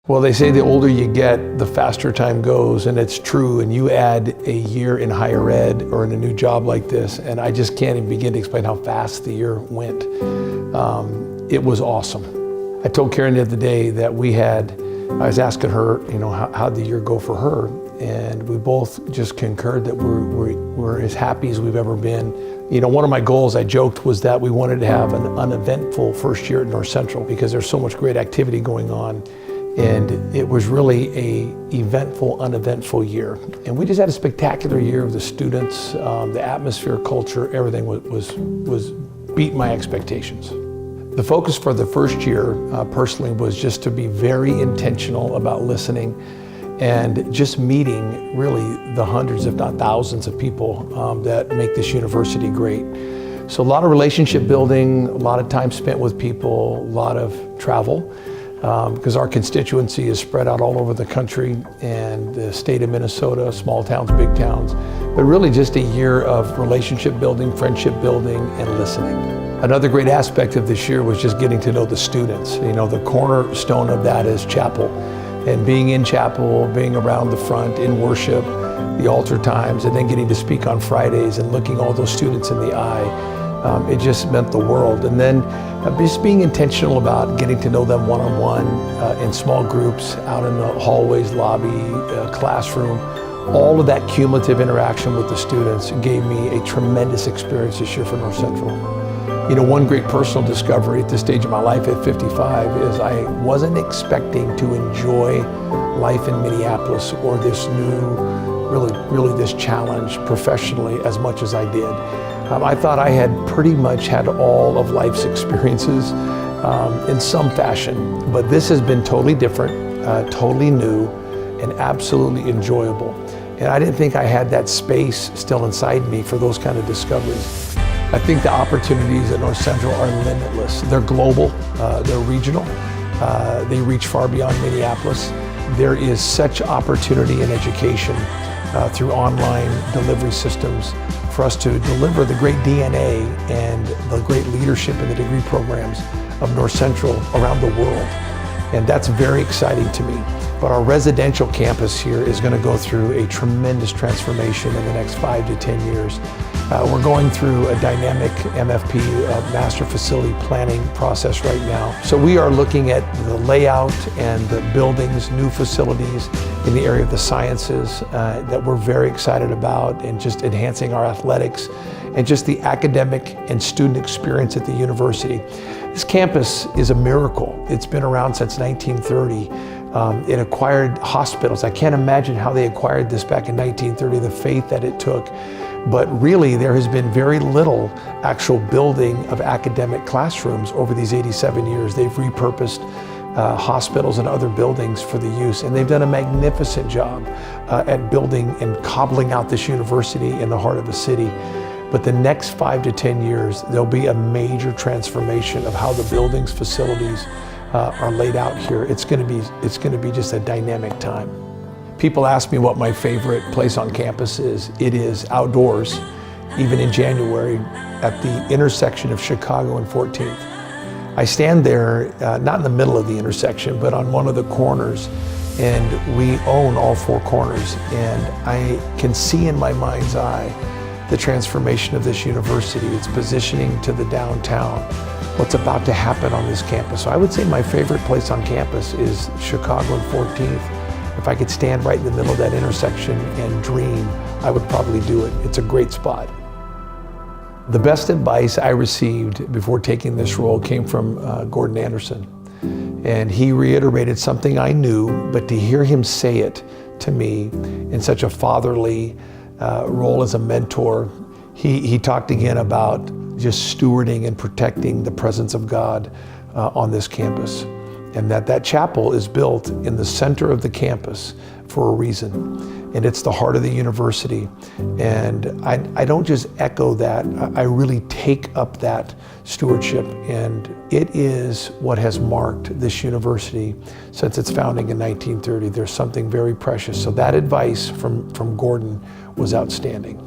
Well, they say the older you get, the faster time goes, and it's true. And you add a year in higher ed or in a new job like this, and I just can't even begin to explain how fast the year went. It was awesome. I told Karen the other day that I was asking her, how'd the year go for her? And we both just concurred that we're as happy as we've ever been. One of my goals, I joked, was that we wanted to have an uneventful first year at North Central because there's so much great activity going on. And it was really a eventful, uneventful year. And we just had a spectacular year of the students, the atmosphere, culture, everything was beat my expectations. The focus for the first year, personally, was just to be very intentional about listening and just meeting really the hundreds, if not thousands of people that make this university great. So a lot of relationship building, a lot of time spent with people, a lot of travel. Because our constituency is spread out all over the country and the state of Minnesota, small towns, big towns, but really just a year of relationship building, friendship building, and listening. Another great aspect of this year was just getting to know the students. The cornerstone of that is chapel, and being in chapel, being around the front in worship, the altar times, and then getting to speak on Fridays and looking all those students in the eye. It just meant the world. And then just being intentional about getting to know them one-on-one in small groups, out in the hallways, lobby, classroom. All of that cumulative interaction with the students gave me a tremendous experience this year for North Central. One great personal discovery at this stage of my life at 55 is I wasn't expecting to enjoy life in Minneapolis or this new, really this challenge professionally as much as I did. I thought I had pretty much had all of life's experiences in some fashion, but this has been totally different, totally new, and absolutely enjoyable. And I didn't think I had that space still inside me for those kind of discoveries. I think the opportunities at North Central are limitless. They're global, they're regional, they reach far beyond Minneapolis. There is such opportunity in education through online delivery systems for us to deliver the great DNA and the great leadership in the degree programs of North Central around the world. And that's very exciting to me. But our residential campus here is going to go through a tremendous transformation in the next 5 to 10 years. We're going through a dynamic MFP, master facility planning process right now. So we are looking at the layout and the buildings, new facilities in the area of the sciences that we're very excited about, and just enhancing our athletics and just the academic and student experience at the university. This campus is a miracle. It's been around since 1930. It acquired hospitals. I can't imagine how they acquired this back in 1930, the faith that it took. But really, there has been very little actual building of academic classrooms over these 87 years. They've repurposed hospitals and other buildings for the use, and they've done a magnificent job at building and cobbling out this university in the heart of the city. But the next 5 to 10 years, there'll be a major transformation of how the buildings, facilities are laid out here. It's going to be just a dynamic time. People ask me what my favorite place on campus is. It is outdoors, even in January, at the intersection of Chicago and 14th. I stand there, not in the middle of the intersection, but on one of the corners, and we own all 4 corners. And I can see in my mind's eye the transformation of this university, its positioning to the downtown, what's about to happen on this campus. So I would say my favorite place on campus is Chicago and 14th. If I could stand right in the middle of that intersection and dream, I would probably do it. It's a great spot. The best advice I received before taking this role came from Gordon Anderson. And he reiterated something I knew, but to hear him say it to me in such a fatherly role as a mentor, he talked again about just stewarding and protecting the presence of God on this campus. And that chapel is built in the center of the campus for a reason. And it's the heart of the university. And I don't just echo that, I really take up that stewardship. And it is what has marked this university since its founding in 1930. There's something very precious. So that advice from Gordon was outstanding.